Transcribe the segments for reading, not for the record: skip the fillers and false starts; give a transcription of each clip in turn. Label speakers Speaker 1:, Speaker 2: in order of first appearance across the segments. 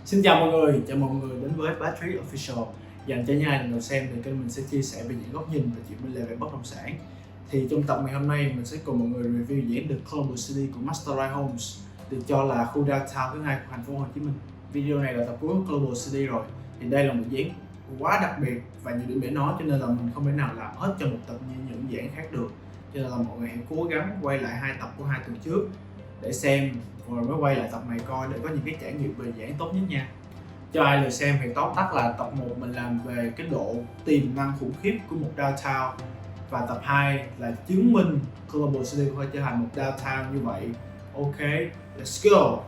Speaker 1: Xin chào mọi người, chào mọi người đến với Patrick Official. Dành cho những ai lần đầu xem thì kênh mình sẽ chia sẻ về những góc nhìn và chuyện bên lề về bất động sản. Thì trong tập ngày hôm nay mình sẽ cùng mọi người review dự án The Global City của Masterlight Homes, được cho là khu downtown thứ hai của thành phố Hồ Chí Minh. Video này là tập cuối của Global City rồi. Thì đây là một dự án quá đặc biệt và nhiều điểm để nói, cho nên là mình không thể nào làm hết cho một tập như những dự án khác được. Cho nên là mọi người hãy cố gắng quay lại 2 tập của 2 tuần trước để xem, rồi mới quay lại tập này coi để có những cái trải nghiệm về dự án tốt nhất nha. Cho ai lười xem thì tóm tắt là tập 1 mình làm về cái độ tiềm năng khủng khiếp của một downtown, và tập 2 là chứng minh Global City có thể trở thành một downtown như vậy. Ok, let's go!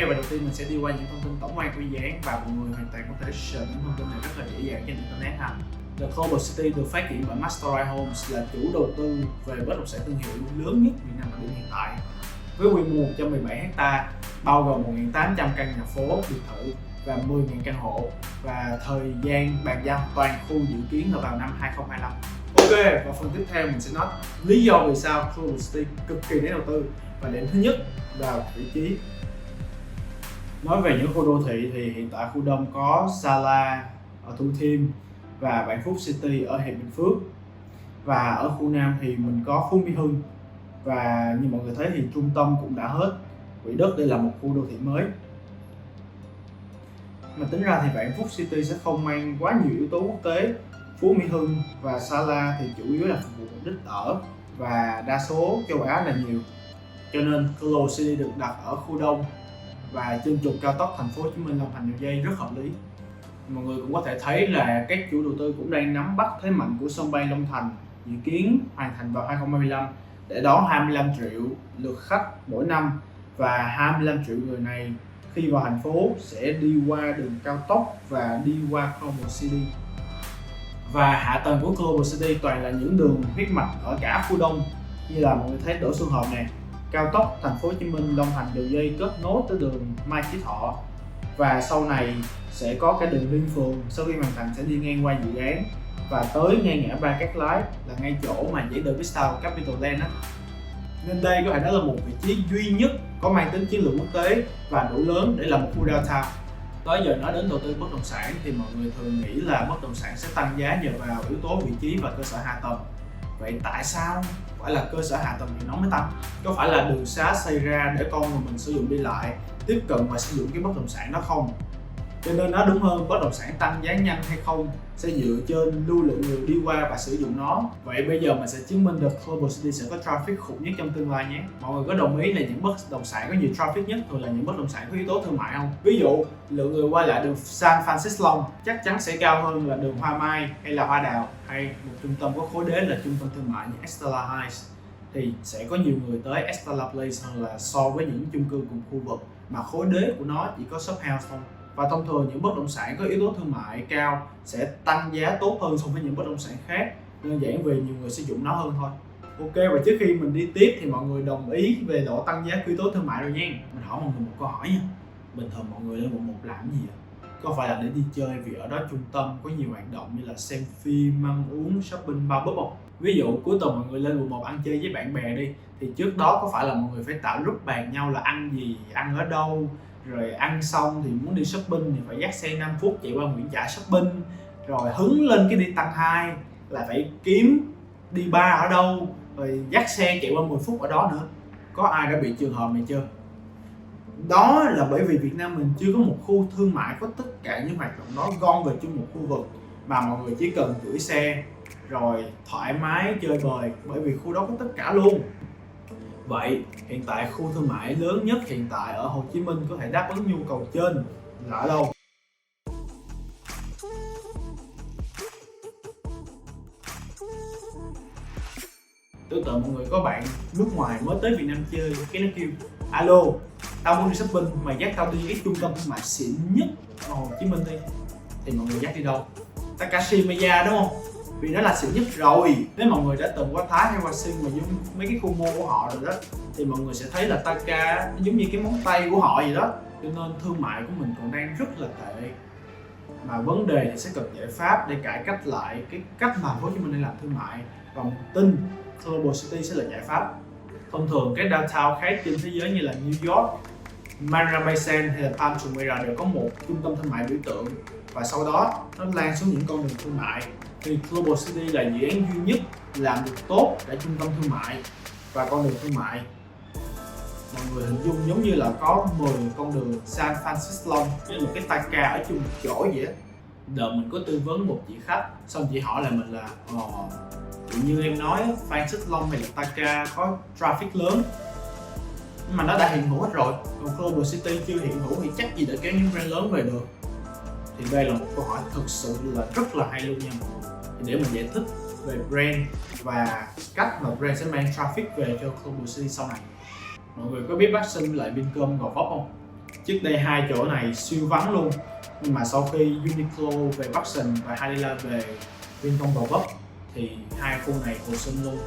Speaker 1: Và đầu tiên mình sẽ đi qua những thông tin tổng quan của dự án, và mọi người hoàn toàn có thể search những thông tin này rất là dễ dàng trên internet ha. The Global City được phát triển bởi Masterlight Homes, là chủ đầu tư về bất động sản thương hiệu lớn nhất Việt Nam ở điểm hiện tại, với quy mô 117 ha, bao gồm 1.800 căn nhà phố, biệt thự và 10.000 căn hộ, và thời gian bàn giao toàn khu dự kiến là vào năm 2025. Ok, và phần tiếp theo mình sẽ nói lý do vì sao Global City cực kỳ đáng đầu tư. Và điểm thứ nhất là vị trí. Nói về những khu đô thị thì hiện tại khu Đông có Sala ở Thủ Thiêm và Vạn Phúc City ở Hiệp Bình Phước, và ở khu Nam thì mình có Phú Mỹ Hưng, và như mọi người thấy thì trung tâm cũng đã hết quỹ đất để làm một khu đô thị mới. Mà tính ra thì Vạn Phúc City sẽ không mang quá nhiều yếu tố quốc tế. Phú Mỹ Hưng và Sala thì chủ yếu là phục vụ mục đích ở, và đa số châu Á là nhiều, cho nên Global City được đặt ở khu Đông và trên trục cao tốc thành phố Hồ Chí Minh Long Thành Dầu Giây rất hợp lý. Mọi người cũng có thể thấy là các chủ đầu tư cũng đang nắm bắt thế mạnh của sân bay Long Thành, dự kiến hoàn thành vào 2025 để đón 25 triệu lượt khách mỗi năm, và 25 triệu người này khi vào thành phố sẽ đi qua đường cao tốc và đi qua Global City. Và hạ tầng của Global City toàn là những đường huyết mạch ở cả khu Đông, như là mọi người thấy Đỗ Xuân Hợp này, cao tốc thành phố Hồ Chí Minh Long Thành Dầu Giây kết nối tới đường Mai Chí Thọ, và sau này sẽ có cái đường Liên Phường sau khi hoàn thành sẽ đi ngang qua dự án và tới ngay ngã ba Cát Lái, là ngay chỗ mà dãy The Vista Capital Land á. Nên đây có thể nói là một vị trí duy nhất có mang tính chiến lược quốc tế và đủ lớn để làm một khu downtown. Tới giờ nói đến đầu tư bất động sản thì mọi người thường nghĩ là bất động sản sẽ tăng giá nhờ vào yếu tố vị trí và cơ sở hạ tầng. Vậy tại sao phải là cơ sở hạ tầng thì nó mới tăng? Có phải là đường xá xây ra để con người mình sử dụng đi lại, tiếp cận và sử dụng cái bất động sản đó không? Cho nên nó đúng hơn, bất động sản tăng giá nhanh hay không sẽ dựa trên lưu lượng người đi qua và sử dụng nó. Vậy bây giờ mình sẽ chứng minh được Global City sẽ có traffic khủng nhất trong tương lai nhé. Mọi người có đồng ý là những bất động sản có nhiều traffic nhất thường là những bất động sản có yếu tố thương mại không? Ví dụ lượng người qua lại đường San Francisco chắc chắn sẽ cao hơn là đường Hoa Mai hay là Hoa Đào, hay một trung tâm có khối đế là trung tâm thương mại như Estella Heights, thì sẽ có nhiều người tới Estella Place hơn là so với những chung cư cùng khu vực mà khối đế của nó chỉ có shop house thôi. Và thông thường những bất động sản có yếu tố thương mại cao sẽ tăng giá tốt hơn so với những bất động sản khác, đơn giản vì nhiều người sử dụng nó hơn thôi. Ok, và trước khi mình đi tiếp thì mọi người đồng ý về độ tăng giá của yếu tố thương mại rồi nha. Mình hỏi mọi người một câu hỏi nha. Bình thường mọi người lên quận 1 làm gì ạ? Có phải là để đi chơi vì ở đó trung tâm có nhiều hoạt động như là xem phim, ăn uống, shopping, bar bub không? Ví dụ cuối tuần mọi người lên quận 1 ăn chơi với bạn bè đi, thì trước đó có phải là mọi người phải tạo group bàn nhau là ăn gì, ăn ở đâu, rồi ăn xong thì muốn đi shopping thì phải dắt xe 5 phút chạy qua Nguyễn Trãi shopping, rồi hứng lên cái đi tăng 2 là phải kiếm đi bar ở đâu, rồi dắt xe chạy qua 10 phút ở đó nữa. Có ai đã bị trường hợp này chưa? Đó là bởi vì Việt Nam mình chưa có một khu thương mại có tất cả những hoạt động đó gom về chung một khu vực, mà mọi người chỉ cần gửi xe rồi thoải mái chơi bời, bởi vì khu đó có tất cả luôn. Vậy hiện tại khu thương mại lớn nhất hiện tại ở Hồ Chí Minh có thể đáp ứng nhu cầu trên là ở đâu? Tương tự mọi người có bạn nước ngoài mới tới Việt Nam chơi, cái nó kêu alo, tao muốn đi shopping mà dắt tao đi cái trung tâm thương mại xịn nhất ở Hồ Chí Minh đi, thì mọi người dắt đi đâu? Takashi Maya đúng không? vì nó là xịn nhất rồi. Nếu mọi người đã từng qua Thái hay qua Sing mà giống mấy cái khu mall của họ rồi đó, thì mọi người sẽ thấy là Taka nó giống như cái móng tay của họ vậy đó. Cho nên thương mại của mình còn đang rất là tệ, mà vấn đề thì sẽ cần giải pháp để cải cách lại cái cách mà thành phố Hồ Chí Minh đang làm thương mại, và mình tin Global City sẽ là giải pháp. Thông thường các downtown khác trên thế giới như là New York, Marina Bay Sands hay là Palm Jumeirah đều có một trung tâm thương mại biểu tượng, và sau đó nó lan xuống những con đường thương mại. Thì Global City là dự án duy nhất làm được tốt cả trung tâm thương mại và con đường thương mại. Mọi người hình dung giống như là có 10 con đường San Francisco với một cái Taka ở chung một chỗ vậy á. Đợt mình có tư vấn một chị khách, xong chị hỏi lại mình là tự như em nói Francisco hay là Taka có traffic lớn, nhưng mà nó đã hiện hữu hết rồi, còn Global City chưa hiện hữu thì chắc gì để kéo những brand lớn về được. Thì đây là một câu hỏi thực sự là rất là hay luôn nha mọi người. Thì để mình giải thích về brand và cách mà brand sẽ mang traffic về cho Global City sau này. Mọi người có biết Bắc Sơn với lại Vincom Gò Vấp không? Trước đây hai chỗ này siêu vắng luôn, nhưng mà sau khi Uniqlo về Bắc Sơn và Hadila về Vincom Gò Vấp thì hai khu này hồi sinh luôn.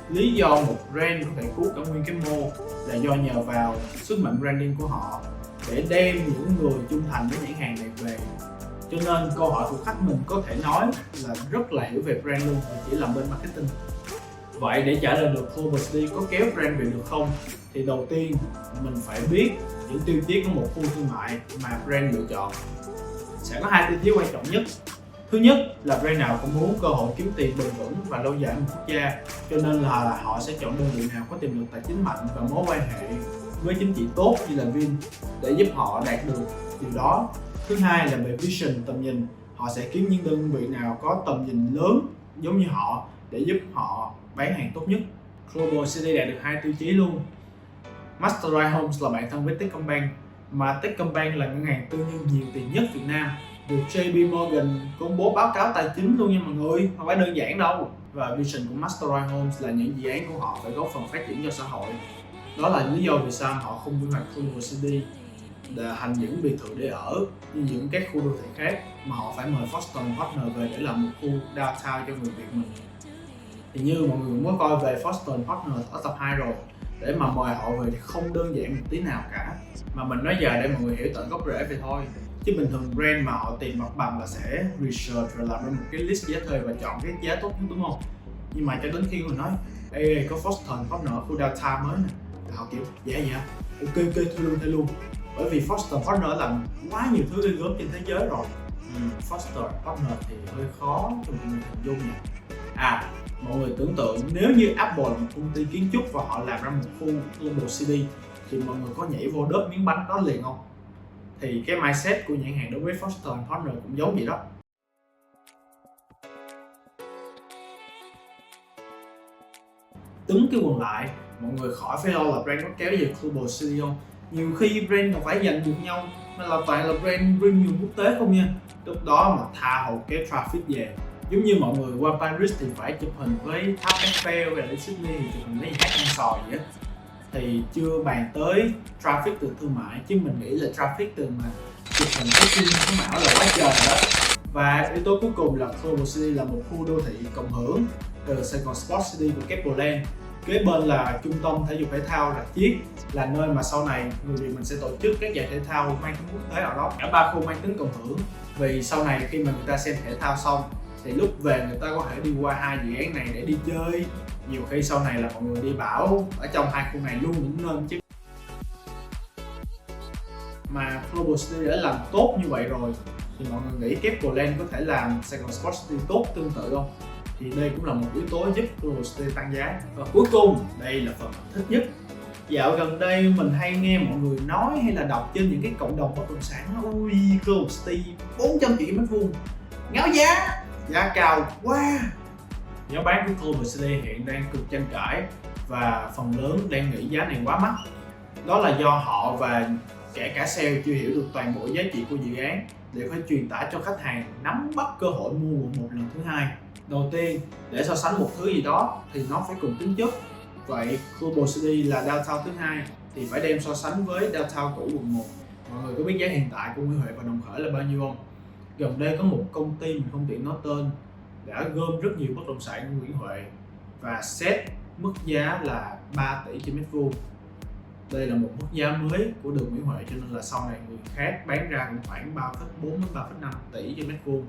Speaker 1: Lý do một brand có thể cứu cả nguyên cái mall là do nhờ vào sức mạnh branding của họ để đem những người trung thành với nhãn hàng này về. Cho nên câu hỏi của khách mình có thể nói là rất là hiểu về brand luôn, và chỉ làm bên marketing. Vậy để trả lời được Global City có kéo brand về được không, thì đầu tiên mình phải biết những tiêu chí của một khu thương mại mà brand lựa chọn. Sẽ có hai tiêu chí quan trọng nhất. Thứ nhất là brand nào cũng muốn cơ hội kiếm tiền bền vững và lâu dài ở một quốc gia, cho nên là họ sẽ chọn đơn vị nào có tiềm lực tài chính mạnh và mối quan hệ với chính trị tốt như là Vin để giúp họ đạt được điều đó. Thứ hai là về vision, tầm nhìn. Họ sẽ kiếm những đơn vị nào có tầm nhìn lớn giống như họ để giúp họ bán hàng tốt nhất. Global City đạt được hai tiêu chí luôn. Mastercard Homes là bạn thân với Techcombank, mà Techcombank là ngân hàng tư nhân nhiều tiền nhất Việt Nam, được JP Morgan công bố báo cáo tài chính luôn nha mọi người, không phải đơn giản đâu. Và vision của Mastercard Homes là những dự án của họ phải góp phần phát triển cho xã hội. Đó là lý do vì sao họ không quy hoạch Global City là thành những biệt thự để ở như những các khu đô thị khác, mà họ phải mời Foster Partner về để làm một khu downtown cho người Việt mình. Thì như mọi người mới coi về Foster Partner ở tập 2 rồi, để mà mời họ về thì không đơn giản một tí nào cả, mà mình nói dài để mọi người hiểu tận gốc rễ về thôi. Chứ bình thường brand mà họ tìm mặt bằng là sẽ research rồi làm ra một cái list giá thuê và chọn cái giá tốt nhất, đúng không? Nhưng mà cho đến khi mình nói ê có Foster Partner ở khu downtown mới nè, thì họ kiểu dạ ok thuê luôn, bởi vì Foster Partner làm quá nhiều thứ ghê gớm trên thế giới rồi. Foster Partner thì hơi khó cho mọi người hình dung nè. Mọi người tưởng tượng nếu như Apple là một công ty kiến trúc và họ làm ra một khu Global City thì mọi người có nhảy vô đớp miếng bánh đó liền không? Thì cái mindset của nhãn hàng đối với Foster Partner cũng giống vậy đó. Tính cái quần lại, mọi người khỏi phải lo là brand có kéo về Global City không? Nhiều khi brand còn phải giành được nhau, nên là toàn là brand premium quốc tế không nha. Lúc đó mà tha hồ kéo traffic về. Giống như mọi người qua Paris thì phải chụp hình với tháp Eiffel, hay là Sydney thì chụp hình với hát con sò vậy á. Thì chưa bàn tới traffic từ thương mại, chứ mình nghĩ là traffic từ mà chụp hình cái phim của Mão là quá trời đó. Và yếu tố cuối cùng là Global City là một khu đô thị cộng hưởng từ Sài Gòn Sports City của Capitol. Kế bên là trung tâm thể dục thể thao Rạch Chiếc, là nơi mà sau này người Việt mình sẽ tổ chức các giải thể thao mang tính quốc tế ở đó. Cả ba khu mang tính cộng hưởng, vì sau này khi mà người ta xem thể thao xong thì lúc về người ta có thể đi qua hai dự án này để đi chơi. Nhiều khi sau này là mọi người đi bảo ở trong hai khu này luôn cũng nên chứ. Mà Global City đã làm tốt như vậy rồi thì mọi người nghĩ Capitol có thể làm Sài Gòn Sports City tốt tương tự không? Thì đây cũng là một yếu tố giúp Global City tăng giá. Và cuối cùng, đây là phần thích nhất. Dạo gần đây mình hay nghe mọi người nói hay là đọc trên những cái cộng đồng bất động sản, ui Global City 400 triệu mét vuông, ngáo giá cao quá. Giá bán của Global City hiện đang cực tranh cãi và phần lớn đang nghĩ giá này quá mắc. Đó là do họ và kể cả sale chưa hiểu được toàn bộ giá trị của dự án để phải truyền tải cho khách hàng nắm bắt cơ hội mua một lần thứ hai. Đầu tiên, để so sánh một thứ gì đó thì nó phải cùng tính chất. Vậy Global City là downtown thứ hai thì phải đem so sánh với downtown cũ quận 1. Mọi người có biết giá hiện tại của Nguyễn Huệ và Đồng Khởi là bao nhiêu không? Gần đây có một công ty mình không tiện nói tên đã gom rất nhiều bất động sản của Nguyễn Huệ và set mức giá là 3 tỷ trên mét vuông. Đây là một mức giá mới của đường Nguyễn Huệ, cho nên là sau này người khác bán ra cũng khoảng 3,4 đến 3,5 tỷ trên mét vuông.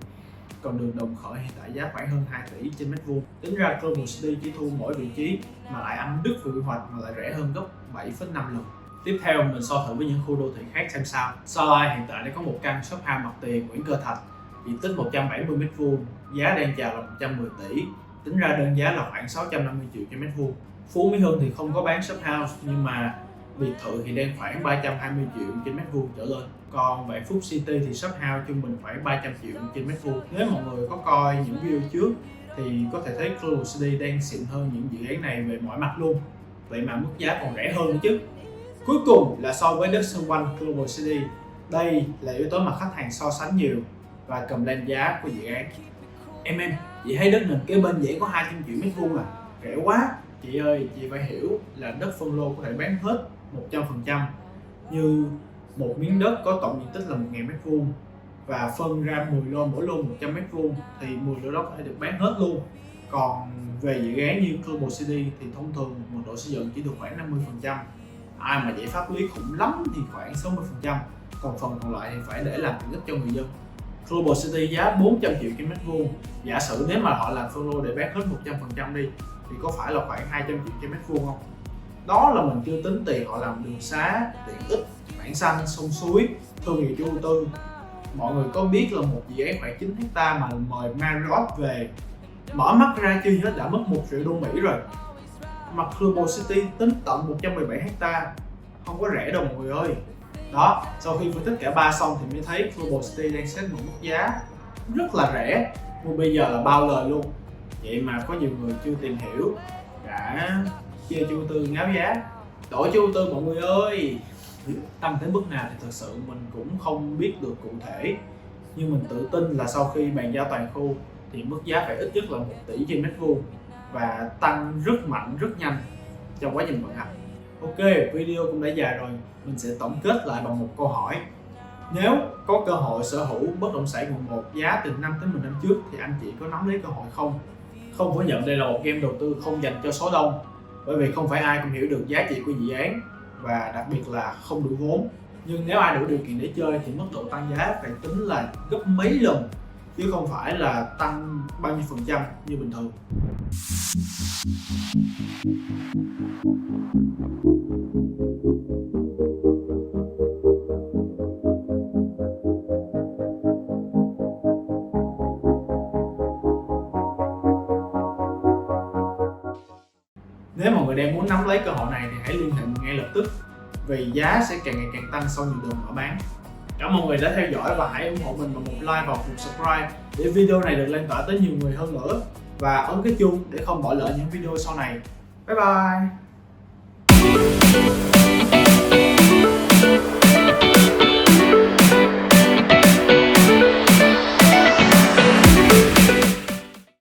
Speaker 1: Còn đường Đồng Khởi hiện tại giá khoảng hơn 2 tỷ trên mét vuông. Tính ra Global City chỉ thu mỗi vị trí mà lại âm đức về quy hoạch mà lại rẻ hơn gấp 7,5 lần. Tiếp theo mình so thử với những khu đô thị khác xem sao. Sa La hiện tại đã có một căn shop house mặt tiền Nguyễn Cơ Thạch, diện tích 170 m², giá đang chào là 110 tỷ, tính ra đơn giá là khoảng 650 triệu trên mét vuông. Phú Mỹ Hưng thì không có bán shop house nhưng mà biệt thự thì đang khoảng 320 triệu trên mét vuông trở lên. Còn Vạn Phúc City thì shop house trung bình khoảng 300 triệu trên mét vuông. Nếu mọi người có coi những video trước thì có thể thấy Global City đang xịn hơn những dự án này về mọi mặt luôn. Vậy mà mức giá còn rẻ hơn nữa chứ. Cuối cùng là so với đất xung quanh Global City. Đây là yếu tố mà khách hàng so sánh nhiều và cầm lên giá của dự án. Em, chị thấy đất nền kế bên dễ có 200 triệu mét vuông à? Rẻ quá. Chị ơi, chị phải hiểu là đất phân lô có thể bán hết 100%. Như một miếng đất có tổng diện tích là 1.000 m² và phân ra 10 lô, mỗi lô 100 m² thì 10 lô đó có thể được bán hết luôn. Còn về dự án như Global City thì thông thường mật độ xây dựng chỉ được khoảng 50%. Ai mà giải pháp lý khủng lắm thì khoảng 60%, còn phần còn lại thì phải để làm tiện ích cho người dân. Global City giá 400 triệu trên mét vuông. Giả sử nếu mà họ làm phân lô để bán hết 100% đi thì có phải là khoảng 200 triệu trên mét vuông không? Đó là mình chưa tính tiền họ làm đường xá, tiện ích, bản xanh, sông suối, thương hiệu chủ đầu tư. Mọi người có biết là một dự án khoảng 9 hectare mà mời Marriott về, mở mắt ra chưa hết đã mất 1 triệu đô Mỹ rồi. Mà Global City tính tận 117 hectare, không có rẻ đâu mọi người ơi. Đó, sau khi phân tích cả ba xong thì mới thấy Global City đang set một mức giá rất là rẻ, mua bây giờ là bao lời luôn. Vậy mà có nhiều người chưa tìm hiểu đã chê chủ đầu tư ngáo giá. Đổi chủ đầu tư mọi người ơi. Tăng tới mức nào thì thật sự mình cũng không biết được cụ thể, nhưng mình tự tin là sau khi bàn giao toàn khu thì mức giá phải ít nhất là 1 tỷ trên mét vuông và tăng rất mạnh, rất nhanh trong quá trình vận hành. Ok, video cũng đã dài rồi, mình sẽ tổng kết lại bằng một câu hỏi. Nếu có cơ hội sở hữu bất động sản quận 1 giá từ 5 đến 10 năm trước thì anh chị có nắm lấy cơ hội không? Không phủ nhận đây là một game đầu tư không dành cho số đông, bởi vì không phải ai cũng hiểu được giá trị của dự án và đặc biệt là không đủ vốn. Nhưng nếu ai đủ điều kiện để chơi thì mức độ tăng giá phải tính là gấp mấy lần chứ không phải là tăng bao nhiêu % như bình thường. Nếu mọi người đang muốn nắm lấy cơ hội này thì hãy liên hệ mình ngay lập tức, vì giá sẽ càng ngày càng tăng sau nhiều đợt mở bán. Cảm ơn mọi người đã theo dõi và hãy ủng hộ mình bằng một like và một subscribe để video này được lan tỏa tới nhiều người hơn nữa, và ấn cái chuông để không bỏ lỡ những video sau này. Bye bye!